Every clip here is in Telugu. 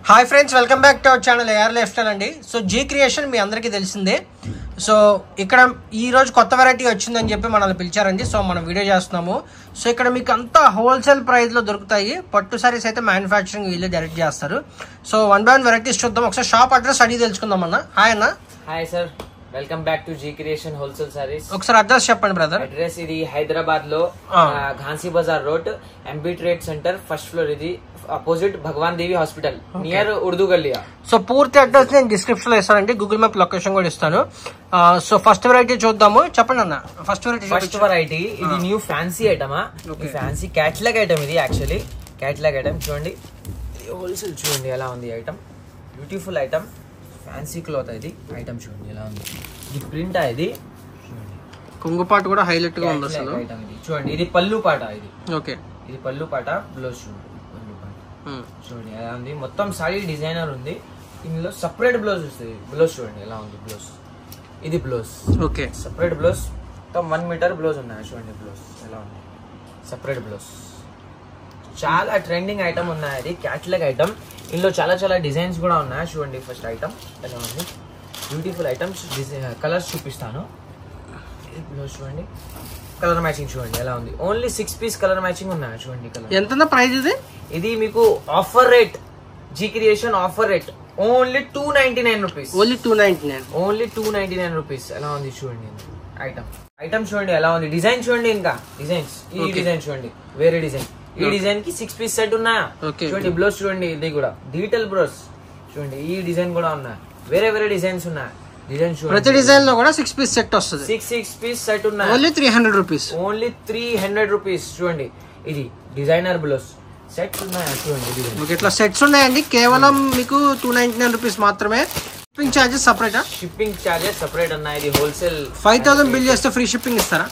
Hi friends, welcome back to our channel AR lifestyle అండి. సో జీ క్రియేషన్ మీ అందరికీ తెలిసిందే. సో ఇక్కడ ఈరోజు కొత్త వెరైటీ వచ్చిందని చెప్పి మనల్ని పిలిచారండి. సో మనం వీడియో చేస్తున్నాము. సో ఇక్కడ మీకు అంతా హోల్సేల్ ప్రైస్లో దొరుకుతాయి. పట్టు సారీస్ అయితే మ్యానుఫ్యాక్చరింగ్ వీళ్ళే డైరెక్ట్ చేస్తారు. So one by one varieties చూద్దాం. ఒకసారి షాప్ అడ్రస్ అడిగి తెలుసుకుందాం అన్న. హాయ్ అన్న. Hi sir, welcome back to G creation wholesale saris. ఒకసారి అడ్రస్ చెప్పండి బ్రదర్. అడ్రస్ ఇది హైదరాబాద్ లో Ghansi Bazar road, MB trade centre, first floor. ఇది opposite Bhagwan Devi hospital, near Urdu గల్లియా. సో పూర్తి అడ్రస్ నేను డిస్క్రిప్షన్ లో ఇస్తానండి, గూగుల్ మ్యాప్ లొకేషన్ కూడా ఇస్తాను. సో ఫస్ట్ వెరైటీ చూద్దాము. చెప్పండి అన్న. ఫస్ట్ వెరైటీ ఇది న్యూ ఫ్యాన్సీ ఐటమా, ఫ్యాన్సీ క్యాట్లాగ్ ఐటమ్. ఇది యాక్చువల్లీ క్యాట్లాగ్ ఐటమ్. చూడండి హోల్సేల్, చూడండి ఎలా ఉంది item. Beautiful item, fancy cloth. ఇది ఐటమ్ చూడండి ఎలా ఉంది. ఇది ప్రింట్ ఇది కుంగుపాటు కూడా హైలైట్ గా ఉంది అసలు. ఇది చూడండి, ఇది పళ్ళు పాట. ఇది ఓకే, ఇది పళ్ళు పాట. బ్లౌజ్ చూడండి, పళ్ళు పాట చూడండి ఎలా ఉంది. మొత్తం సారీ డిజైనర్ ఉంది. ఇందులో సపరేట్ బ్లౌజ్ వస్తుంది. బ్లౌజ్ చూడండి ఎలా ఉంది. బ్లౌజ్ ఇది బ్లౌజ్. Okay, separate blouse. మొత్తం 1 మీటర్ బ్లౌజ్ ఉన్నాయి. చూడండి బ్లౌజ్ ఎలా ఉంది. Separate blouse. చాలా ట్రెండింగ్ ఐటమ్ ఉన్నాయి. అది క్యాట్లాగ్ ఐటమ్. ఇందులో చాలా చాలా డిజైన్స్ కూడా ఉన్నాయి. చూడండి ఫస్ట్ ఐటమ్ ఎలా ఉంది. Beautiful items. కలర్స్ చూపిస్తాను. బ్లౌజ్ చూడండి, కలర్ మ్యాచింగ్ చూడండి ఎలా ఉంది. ఓన్లీ 6 పీస్ కలర్ మ్యాచింగ్ ఉన్నాయి. చూడండి కలర్. ఎంత ప్రైస్ ఇది? ఇది మీకు offer rate, G creation offer rate only 299 rupees. Only 299. Only 299 rupees. ఎలా ఉంది చూడండి ఐటమ్. ఐటమ్ చూడండి ఎలా ఉంది. డిజైన్ చూడండి, ఇంకా డిజైన్స్. ఈ డిజైన్ చూడండి, వేరే డిజైన్. ఈ డిజైన్ కి 6 పీస్ సెట్ ఉన్నాయా. చూడండి బ్లౌజ్ చూడండి, ఇది కూడా డీటెయిల్ బ్లౌజ్ చూడండి. ఈ డిజైన్ కూడా ఉన్నాయి. వేరే వేరే డిజైన్స్ ఉన్నాయి. డిజైన్ చూడండి, ప్రతి డిజైన్ లో కూడా 6 పీస్ సెట్ వస్తుంది. 6 పీస్ సెట్ ఉన్నాయి. Only 300 rupees. Only 300 rupees. చూడండి ఇది డిజైనర్ బ్లౌజ్ సెట్స్ ఉన్నాయి. చూడండి ఇట్లా సెట్స్ ఉన్నాయండి. కేవలం మీకు 299 రూపీస్ మాత్రమే. Shipping charges separate. Shipping charges separate అన్న. ఇది హోల్సేల్. 5000 బిల్ చేస్తే ఫ్రీ షిప్పింగ్ ఇస్తారా?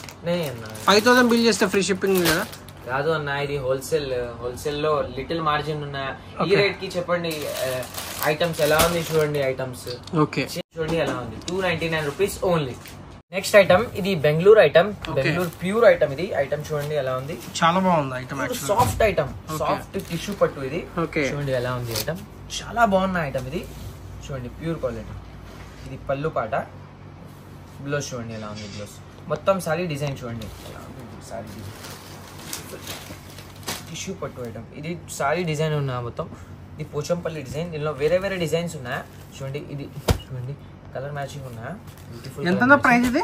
5000 బిల్ చేస్తే ఫ్రీ షిప్పింగ్ కదా? కాదు అన్న, ఇది హోల్సేల్. హోల్సేల్ లో లిటిల్ మార్జిన్ ఉన్నాయా. ఈ రేట్ కి చెప్పండి. ఐటమ్స్ ఎలా ఉంది చూడండి. ఐటమ్స్ ఓకే చూడండి ఎలా ఉంది. 299 రూపీస్ ఓన్లీ. నెక్స్ట్ ఐటమ్ ఇది Bengaluru item. Bengaluru pure item. ఇది ఐటమ్ చూడండి ఎలా ఉంది. చాలా బాగుంది item. Soft item, soft tissue పట్టు. ఇది చూడండి ఎలా ఉంది ఐటమ్. చాలా బాగున్న ఐటమ్ ఇది. చూడండి ప్యూర్ క్వాలిటీ. ఇది పళ్ళు పాట. బ్లౌజ్ చూడండి ఎలా ఉంది. బ్లౌజ్ మొత్తం సారీ డిజైన్ చూడండి ఎలా ఉంది. సారీ డిజైన్ టిష్యూ పట్టు ఐటమ్. ఇది సారీ డిజైన్ ఉన్నా మొత్తం. ఇది పోచంపల్లి డిజైన్. దీనిలో వేరే వేరే డిజైన్స్ ఉన్నాయా. చూడండి ఇది చూడండి, కలర్ మ్యాచింగ్ ఉన్నాయా. బ్యూటిఫుల్. ఎంత ప్రైస్ ఇది?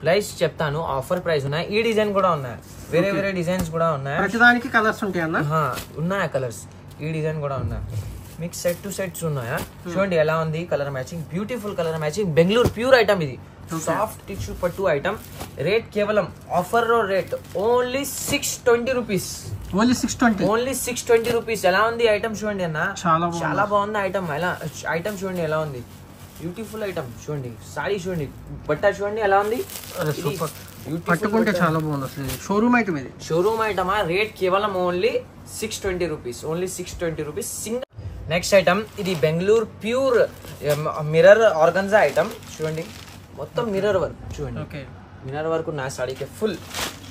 ప్రైస్ చెప్తాను. ఆఫర్ ప్రైస్ ఉన్నాయి. ఈ డిజైన్ కూడా ఉన్నాయి. వేరే వేరే డిజైన్స్ కూడా ఉన్నాయి. ప్రతిదానికి కలర్స్ ఉంటాయి అన్న. ఉన్నాయా కలర్స్. ఈ డిజైన్ కూడా ఉన్నాయి. మీకు సెట్ టు సెట్స్ ఉన్నాయా. చూడండి ఎలా ఉంది colour matching. Beautiful colour matching. Bengaluru pure item. ఇది సాఫ్ట్ టిష్యూ పట్టు ఐటమ్. రేట్ కేవలం offer rate only 620 rupees. Only 620. Only 620 rupees. ఎలా ఉంది ఐటమ్ చూడండి అన్న. చాలా బాగుంది ఐటమ్. ఎలా ఐటమ్ చూడండి ఎలా ఉంది. Beautiful item. చూడండి సారీ చూడండి, బట్ట చూడండి ఎలా ఉంది. పట్టుకుంటే చాలా బాగుంది అసలు. షోరూమ్ ఐటమ్ ఇది. షోరూమ్ ఐటమా. రేట్ కేవలం only 620 rupees. Only 620 rupees single. Next item ఇది Bengaluru pure mirror organza item. చూడండి మొత్తం మిర్రర్ వర్క్. చూడండి మిర్రర్ వర్క్ నా సాడీకి ఫుల్.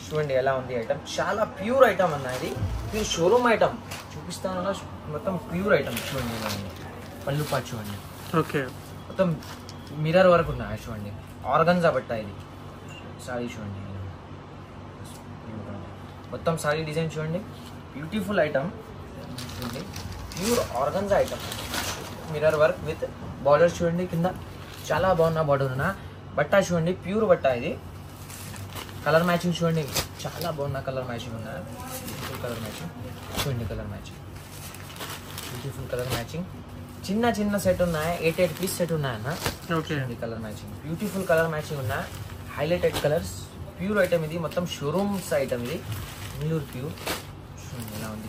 చూడండి ఎలా ఉంది ఐటమ్. చాలా ప్యూర్ ఐటమ్ అన్న. ఇది ప్యూర్ షోరూమ్ ఐటమ్. చూపిస్తాను మొత్తం ప్యూర్ ఐటమ్. చూడండి ఎలా ఉంది. పళ్ళు పాటు చూడండి. ఓకే, మొత్తం మిర్రర్ వర్క్ ఉన్నాయి. చూడండి ఆర్గన్జా బట్ట. ఇది సారీ చూడండి మొత్తం సారీ డిజైన్ చూడండి. Beautiful item. చూడండి pure organza item. Mirror work with border చూడండి కింద. చాలా బాగున్న బార్డర్ ఉన్న బట్ట. చూడండి ప్యూర్ బట్ట. ఇది కలర్ మ్యాచింగ్ చూడండి. చాలా బాగున్న కలర్ మ్యాచింగ్ ఉన్నాయి. Beautiful colour matching. చూడండి colour matching. Beautiful colour matching. చిన్న చిన్న సెట్ ఉన్నాయి. 8 పీస్ సెట్ ఉన్నాయన్న. చూడండి colour matching. Beautiful colour matching ఉన్నాయి. Highlighted colours. Pure item. ఇది మొత్తం షోరూమ్స్ ఐటమ్. ఇది బెంగళూరు ప్యూర్. చూడండి ఎలా ఉంది.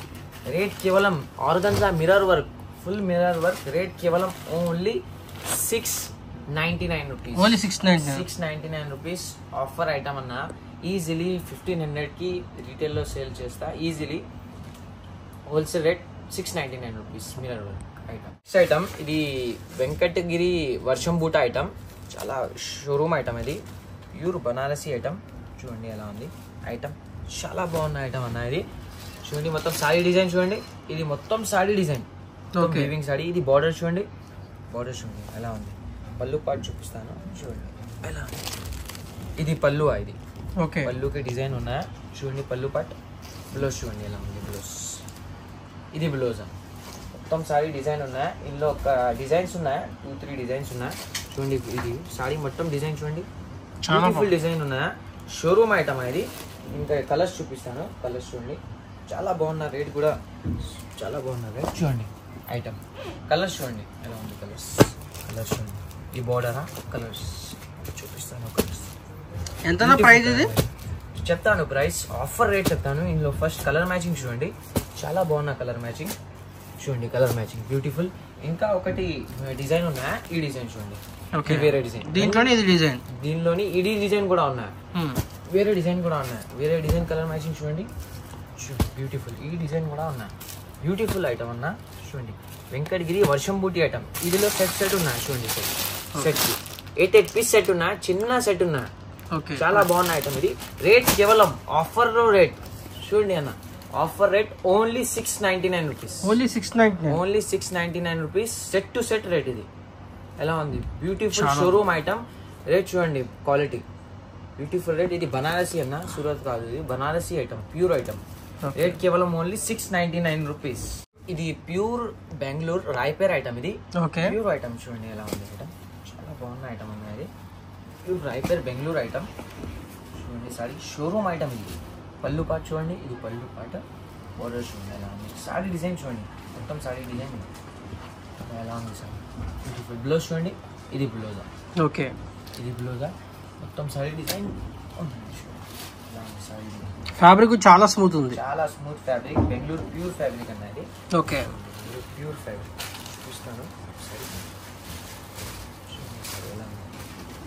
రేట్ కేవలం organza mirror work, full mirror work. Rate కేవలం only 699 rupees. Only 699 rupees. Offer item అన్న. ఈజీలీ 1500 కి రీటైల్ లో సేల్ చేస్తా easily. Wholesale rate 699 rupees mirror work item. Next item ఇది వెంకటగిరి వర్షం బూట ఐటమ్. చాలా షోరూమ్ ఐటమ్. ఇది ప్యూర్ బనారసి ఐటమ్. చూడండి ఎలా ఉంది ఐటమ్. చాలా బాగున్న ఐటమ్ అన్న. ఇది చూడండి మొత్తం సారీ డిజైన్ చూడండి. ఇది మొత్తం సారీ డిజైన్. Weaving sorry. ఇది బార్డర్ చూడండి, బార్డర్ చూడండి ఎలా ఉంది. పళ్ళు పాటు చూపిస్తాను చూడండి ఎలా ఉంది. ఇది పళ్ళు ఇది. ఓకే, పళ్ళుకి డిజైన్ ఉన్నాయా చూడండి. పళ్ళు పాట్. బ్లౌజ్ చూడండి ఎలా ఉంది. బ్లౌజ్ ఇది బ్లౌజ్. మొత్తం సారీ డిజైన్ ఉన్నాయా. ఇందులో ఒక డిజైన్స్ ఉన్నాయా, 2-3 డిజైన్స్ ఉన్నాయా చూడండి. ఇది సారీ మొత్తం డిజైన్ చూడండి, బ్యూటిఫుల్ డిజైన్ ఉన్నాయా. షోరూమ్ ఐటమ్ ఇది. ఇంకా కలర్స్ చూపిస్తాను. కలర్స్ చూడండి చాలా బాగున్నా. రేట్ కూడా చాలా బాగున్నా. రేట్ చూడండి. ఐటమ్ కలర్స్ చూడండి ఎలా ఉంది. కలర్స్ చూడండి. ఈ బార్డరా కలర్స్ చూపిస్తాను. కలర్స్ ఎంత ప్రైస్ ఇది చెప్తాను. ప్రైస్ ఆఫర్ రేట్ చెప్తాను. ఇందులో ఫస్ట్ కలర్ మ్యాచింగ్ చూడండి చాలా బాగున్నా. కలర్ మ్యాచింగ్ చూడండి, కలర్ మ్యాచింగ్ బ్యూటిఫుల్. ఇంకా ఒకటి డిజైన్ ఉన్నాయా. ఈ డిజైన్ చూడండి, వేరే డిజైన్. దీంట్లోనే ఇది డిజైన్, దీనిలోని ఇది డిజైన్ కూడా ఉన్నాయి. వేరే డిజైన్ కూడా ఉన్నాయి. వేరే డిజైన్ కలర్ మ్యాచింగ్ చూడండి బ్యూటిఫుల్. ఈ డిజైన్ కూడా ఉన్నాయి. బ్యూటిఫుల్ ఐటమ్ అన్న చూడండి. వెంకటగిరి వర్షం బూటీ ఐటమ్. ఇదిలో సెట్ ఉన్నాయి చూడండి. సెట్ 8 పీస్ సెట్ ఉన్నాయి. చిన్న సెట్ ఉన్నాయి. చాలా బాగున్న ఐటమ్ ఇది. రేట్ కేవలం ఆఫర్ రేట్ చూడండి అన్న. Offer rate only 699 rupees. Only 699 rupees. Set to set rate ఇది. ఎలా ఉంది. Beautiful showroom item. రేట్ చూడండి, క్వాలిటీ బ్యూటిఫుల్ రేట్. ఇది బనారసి అన్న, సూరత్ కాదు. ఇది Banarasi item, pure item. Rate కేవలం ఓన్లీ 699 రూపీస్. ఇది ప్యూర్ బెంగళూరు రాయపేర్ ఐటమ్. ఇది ప్యూర్ ఐటమ్ చూడండి ఎలా ఉంది. ఐటమ్ చాలా బాగున్న ఐటమ్ ఉంది. అది ప్యూర్ రాయపేర్ బెంగళూరు ఐటమ్ చూడండి. సారీ షోరూమ్ ఐటమ్ ఇది. పళ్ళు పాట చూడండి. ఇది పళ్ళు పాట. బోర్డర్ చూడండి ఎలా ఉంది. సారీ డిజైన్ చూడండి, మొత్తం సారీ డిజైన్ ఎలా ఉంది. Sorry beautiful. బ్లౌజ్ చూడండి. ఇది బ్లౌజా. ఓకే, ఇది బ్లౌజా. మొత్తం సారీ డిజైన్. ఫ్యాబ్రిక్ చాలా స్మూత్ ఉంది. చాలా smooth fabric. Bengaluru pure fabric అన్నది. ఓకే, ప్యూర్ ఫ్యాబ్రిక్ చూస్తాను.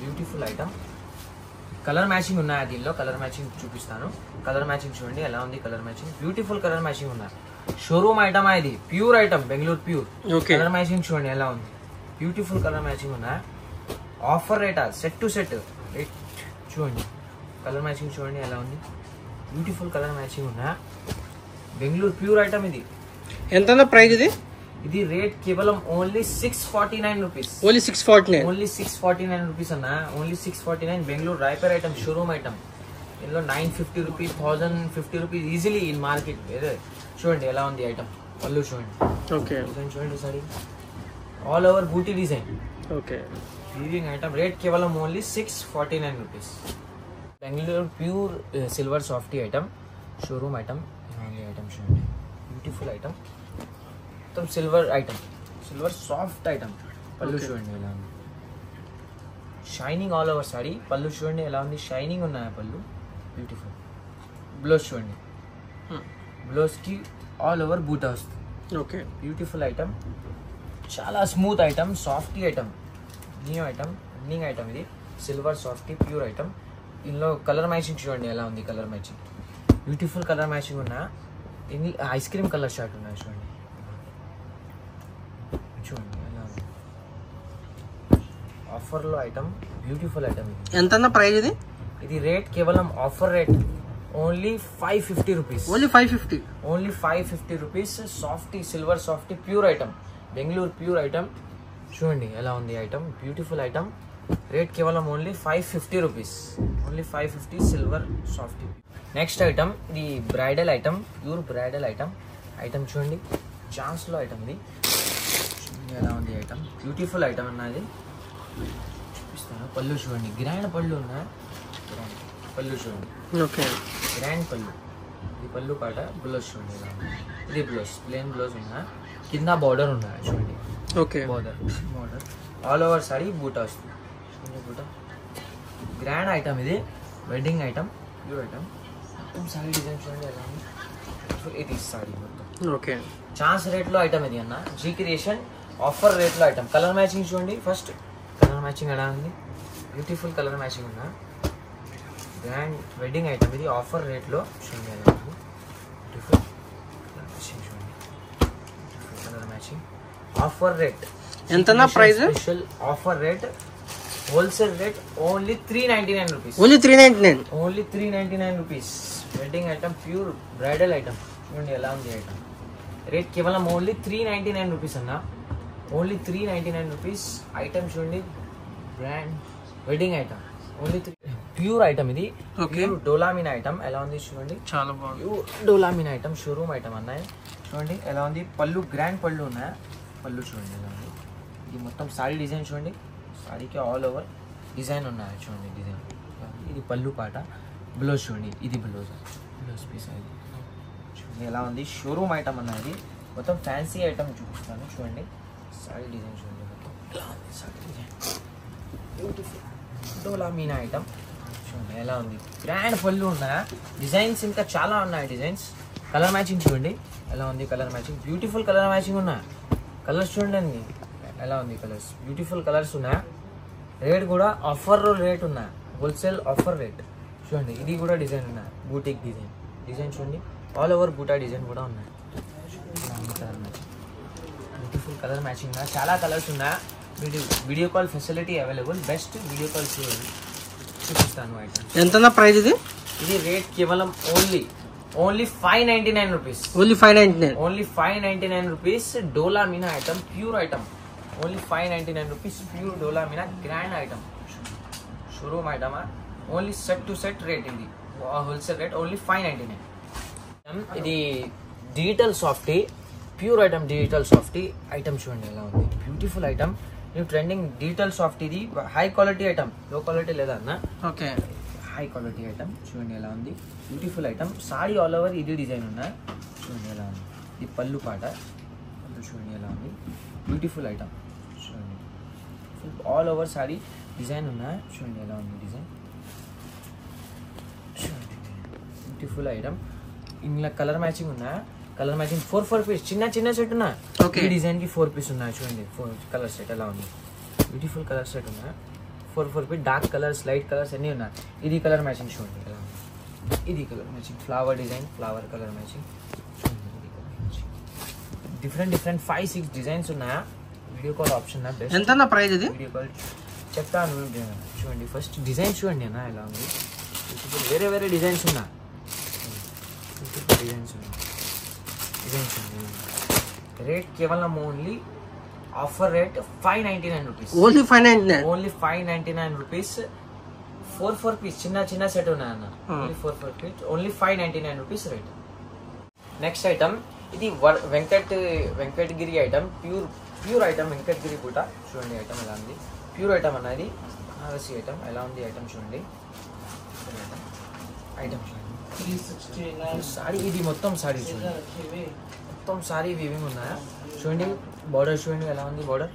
Beautiful item. కలర్ మ్యాచింగ్ ఉన్నాయి దీనిలో. కలర్ మ్యాచింగ్ చూపిస్తాను. కలర్ మ్యాచింగ్ చూడండి ఎలా ఉంది. Colour matching beautiful colour matching ఉన్నాయి. షోరూమ్ ఐటమ్ ఇది. Pure item, Bengaluru pure. Colour matching చూడండి ఎలా ఉంది. బ్యూటిఫుల్ కలర్ మ్యాచింగ్ ఉన్నాయి. Offer rate set to set rate చూడండి. కలర్ మ్యాచింగ్ చూడండి ఎలా ఉంది. బ్యూటిఫుల్ కలర్ మ్యాచింగ్ ఉన్నా. బెంగళూరు ప్యూర్ ఐటమ్ ఇది. ఎంత ప్రైస్ ఇది? ఇది రేట్ కేవలం only 649 rupees. Only 649. Only 649 rupees అన్న. ఓన్లీ 649. బెంగళూరు రాయపేర్ ఐటమ్, షోరూమ్ ఐటమ్. ఇందులో 950 rupees, 1050 rupees easily in market. చూడండి ఎలా ఉంది ఐటమ్. పళ్ళు చూడండి. ఓకే, డిజైన్ చూడండి. సారీ ఆల్ ఓవర్ బూటీ design. Okay, weaving item. Rate కేవలం only 649 rupees. Bengaluru pure silver softy item, showroom item. Item చూడండి బ్యూటిఫుల్ ఐటమ్. మొత్తం silver item, silver soft item. పళ్ళు చూడండి ఎలా ఉంది. Shining all over sorry. పళ్ళు చూడండి ఎలా ఉంది. షైనింగ్ ఉన్నాయి పళ్ళు. బ్యూటిఫుల్. బ్లౌజ్ చూడండి. బ్లౌజ్కి ఆల్ ఓవర్ బూటా వస్తుంది. Okay, beautiful item. చాలా smooth item, softy item, new item, running item. ఇది సిల్వర్ సాఫ్టీ ప్యూర్ ఐటమ్. ఇందులో కలర్ మ్యాచింగ్ చూడండి ఎలా ఉంది. Colour matching beautiful colour matching ఉన్నా. ఇది ఐస్ క్రీమ్ కలర్ షర్ట్ ఉన్నాయి చూడండి. చూడండి ఎలా ఉంది. ఆఫర్లో ఐటమ్, బ్యూటిఫుల్ ఐటమ్. ఇది ఎంత ప్రైస్ ఇది? ఇది రేట్ కేవలం offer rate only 550 rupees. Only 550. Only 550 rupees. Softy silver softy pure item, Bengaluru pure item. చూడండి ఎలా ఉంది ఐటమ్. Beautiful item. రేట్ కేవలం only 550 rupees. Only 550 silver softy. Next item ఇది bridal item, pure bridal item. Item చూడండి ఛాన్స్లో ఐటమ్. ఇది చూడండి ఎలా ఉంది ఐటమ్. బ్యూటిఫుల్ ఐటమ్ అన్నది. చూపిస్తాను. పళ్ళు చూడండి. గ్రాండ్ పళ్ళు ఉన్నాయి. పళ్ళు చూడండి. ఓకే, గ్రాండ్ పళ్ళు. ఇది పళ్ళు పాట. బ్లౌజ్ చూడండి ఎలా ఉంది. ఇది బ్లౌజ్, ప్లేన్ బ్లౌజ్ ఉన్నా. కింద బార్డర్ ఉన్నాయి చూడండి. Okay, border all over sorry బూటా వస్తుంది. బూటా గ్రాండ్ ఐటమ్. ఇది వెడ్డింగ్ ఐటమ్, ప్యూర్ ఐటమ్. మొత్తం సారీ డిజైన్ చూడండి ఎలా ఉంది. ఇది సారీ మొత్తం. ఓకే, ఛాన్స్ రేట్లో ఐటమ్ ఇది అన్న. జీ క్రియేషన్ ఆఫర్ రేట్లో ఐటమ్. కలర్ మ్యాచింగ్ చూడండి. ఫస్ట్ కలర్ మ్యాచింగ్ ఎలా ఉంది. బ్యూటిఫుల్ కలర్ మ్యాచింగ్ ఉన్నా. Grand wedding item. ఇది ఆఫర్ రేట్లో చూడండి ఎలా ఉంది. బ్యూటిఫుల్ కలర్ మ్యాచింగ్ చూడండి. Beautiful colour matching. Offer rate ఎంత price? Special offer rate. Wholesale rate only 399 rupees. Only 399. Only 399 rupees. Wedding item, pure bridal item. చూడండి ఎలా ఉంది ఐటమ్. రేట్ కేవలం ఓన్లీ 399 రూపీస్ అన్న. Only 399 rupees. ఐటమ్ చూడండి, brand wedding item. Only pure item ఇది. ప్యూర్ డోలామిన్ ఐటమ్. ఎలా ఉంది చూడండి, చాలా బాగుంది. ప్యూర్ డోలామిన్ ఐటమ్, షోరూమ్ ఐటమ్ అన్నాయి. చూడండి ఎలా ఉంది. పళ్ళు గ్రాండ్ పళ్ళు ఉన్నాయి. పళ్ళు చూడండి ఎలా ఉంది. ఇది మొత్తం సారీ డిజైన్ చూడండి. సారీకి ఆల్ ఓవర్ డిజైన్ ఉన్నాయి చూడండి. డిజైన్ ఇది పళ్ళు పాట. బ్లౌజ్ చూడండి, ఇది బ్లౌజ్ పీస్ అది చూడండి ఎలా ఉంది. షోరూమ్ ఐటమ్ అన్నది. మొత్తం ఫ్యాన్సీ ఐటమ్ చూపిస్తాను చూడండి. సారీ డిజైన్ చూడండి మొత్తం ఎలా ఉంది. సారీ డిజైన్ బ్యూటిఫుల్ డోలామిన్ ఐటమ్ చూడండి ఎలా ఉంది. గ్రాండ్ పళ్ళు ఉన్నాయి. డిజైన్స్ ఇంకా చాలా ఉన్నాయి డిజైన్స్. కలర్ మ్యాచింగ్ చూడండి ఎలా ఉంది. Colour matching beautiful colour matching ఉన్నాయి. కలర్స్ చూడండి ఎలా ఉంది. కలర్స్ బ్యూటిఫుల్ కలర్స్ ఉన్నాయి. రేట్ కూడా ఆఫర్ రేట్ ఉన్నాయి. హోల్సేల్ ఆఫర్ రేట్ చూడండి. ఇది కూడా డిజైన్ ఉన్నాయి. బూటిక్ డిజైన్ చూడండి. ఆల్ ఓవర్ బూటా డిజైన్ కూడా ఉన్నాయి. Colour matching beautiful colour matching ఉన్నాయి. చాలా కలర్స్ ఉన్నాయి. Video call facility available. Best video call చూపిస్తాను ఐటమ్. ఎంత ప్రైస్ ఇది? ఇది రేట్ కేవలం only 599 rupees. Only 599. Only 599 rupees. డోలామినా item, pure item. Only 599 rupees. Pure డోలామినా grand item, showroom item. Only set to set rate. ఇది హోల్సేల్ రేట్ ఓన్లీ 599. ఇది digital softy, pure item. Digital softy item చూడండి ఎలా ఉంది. Beautiful item. ఇది ట్రెండింగ్ డిజిటల్ సాఫ్టీ. ఇది high quality item, low quality లేదా అన్న. ఓకే, హై క్వాలిటీ ఐటమ్ చూడండి ఎలా ఉంది. Beautiful item. Sari all over ఇది డిజైన్ ఉన్నాయి చూడండి ఎలా ఉంది. ఇది పళ్ళు పాట. పళ్ళు చూడండి ఎలా ఉంది. బ్యూటిఫుల్ ఐటమ్ చూడండి. ఆల్ ఓవర్ సారీ డిజైన్ ఉన్నాయి చూడండి ఎలా ఉంది. డిజైన్ చూడండి బ్యూటిఫుల్ ఐటమ్. ఇందులో కలర్ మ్యాచింగ్ ఉన్నాయి. కలర్ మ్యాచింగ్ 4 పీస్ చిన్న సెట్ ఉన్నాయి. ఈ డిజైన్ కి 4 పీస్ ఉన్నాయి చూడండి. 4 కలర్ సెట్ ఎలా ఉంది. బ్యూటిఫుల్ కలర్ సెట్ ఉన్నాయి. 4 piece dark colours, light colours అన్నీ ఉన్నాయి. ఇది కలర్ మ్యాచింగ్ చూడండి ఎలా ఉంది. ఇది colour matching. Flower design, flower colour matching చూడండి. డిఫరెంట్ 5-6 డిజైన్స్ ఉన్నాయా. Video call option best. ఎంత ప్రైస్ ఇది? వీడియో కాల్ చెప్తాను చూడండి. ఫస్ట్ డిజైన్ చూడండి అన్న ఎలా ఉంది. వేరే డిజైన్స్ ఉన్నాయి. డిజైన్స్ ఉన్నాయి. రేట్ కేవలం only offer rate 599 rupees. Only 599. Only 599 rupees. 4 piece చిన్న సెట్ ఉన్నాయన్న. Only 4 piece. Only 599 rupees rate. Next item ఇది Venkatagiri item. Pure item. Venkatagiri పూట చూడండి ఐటమ్ ఎలా ఉంది. ప్యూర్ ఐటమ్ అన్నది. బనారసి ఐటమ్ ఎలా ఉంది. ఐటమ్ చూడండి. ఐటమ్ చూడండి. సారీ ఇది మొత్తం సారీ చూడండి. మొత్తం సారీ వీవింగ్ ఉన్నాయా చూడండి. బార్డర్ చూడండి ఎలా ఉంది. బార్డర్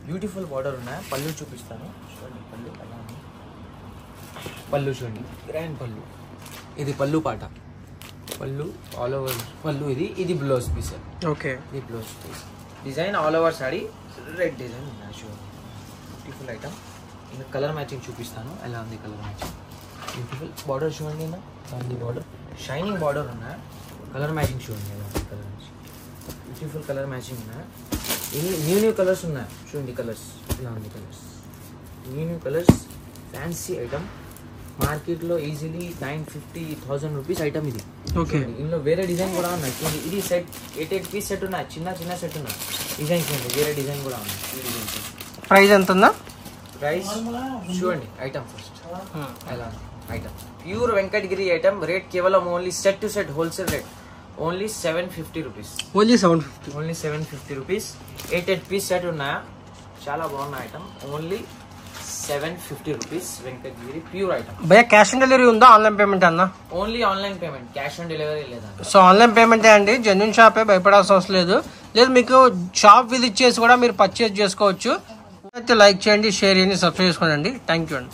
బ్యూటిఫుల్ బార్డర్ ఉన్నాయా. పళ్ళు చూపిస్తాను చూడండి. పళ్ళు ఎలా ఉంది. పళ్ళు చూడండి గ్రాండ్ పళ్ళు. ఇది పళ్ళు పాట. పళ్ళు ఆల్ ఓవర్ పళ్ళు. ఇది బ్లౌజ్ పీస్. ఓకే, ఇది blouse piece. Design all over sari red design ఉన్నాయి చూడండి. Beautiful item. ఇంకా కలర్ మ్యాచింగ్ చూపిస్తాను ఎలా ఉంది. Colour matching beautiful. బార్డర్ చూడండి నా ఉంది. బార్డర్ షైనింగ్ బార్డర్ ఉన్నాయి. కలర్ మ్యాచింగ్ చూడండి ఎలా ఉంది. Colour matching beautiful colour matching ఉన్నాయి. న్యూ కలర్స్ ఉన్నాయి చూడండి. కలర్స్ ఇలా ఉంది. Colours new colours. Fancy item. మార్కెట్లో ఈజీలీ 950,000 రూపీస్ ఐటమ్ ఇది. ఓకే, ఇందులో వేరే డిజైన్ కూడా ఉన్నాయి చూడండి. ఇది సెట్ 8 పీస్ సెట్ ఉన్నాయి. చిన్న సెట్ ఉన్నాయి. డిజైన్ చూడండి. వేరే డిజైన్ కూడా ఉన్నాయి. ఈ డిజైన్ ప్రైస్ ఎంత ఉందా? ప్రైస్ చూడండి. ఐటమ్ ఫస్ట్ ఎలా item. Pure Venkatagiri item. Rate కేవలం only set to set wholesale rate only 750 rupees. Only 750. Only 750 rupees. 8 piece set ఉన్నాయా. చాలా బాగున్న item. Only 750 rupees. Venkatagiri pure item. భయ్యా క్యాష్ ఆన్ డెలివరీ ఉందా? ఆన్లైన్ పేమెంట్ అన్నా? Only online payment. Cash on delivery లేదా. సో ఆన్లైన్ పేమెంటే అండి. జెన్యూన్ షాపే, భయపడాల్సిన అవసరం లేదు. మీకు షాప్ విజిట్ చేసి కూడా మీరు పర్చేజ్ చేసుకోవచ్చు. అయితే లైక్ చేయండి, షేర్ చేయండి, సబ్స్క్రైబ్ చేసుకోండి. థ్యాంక్ యూ అండి.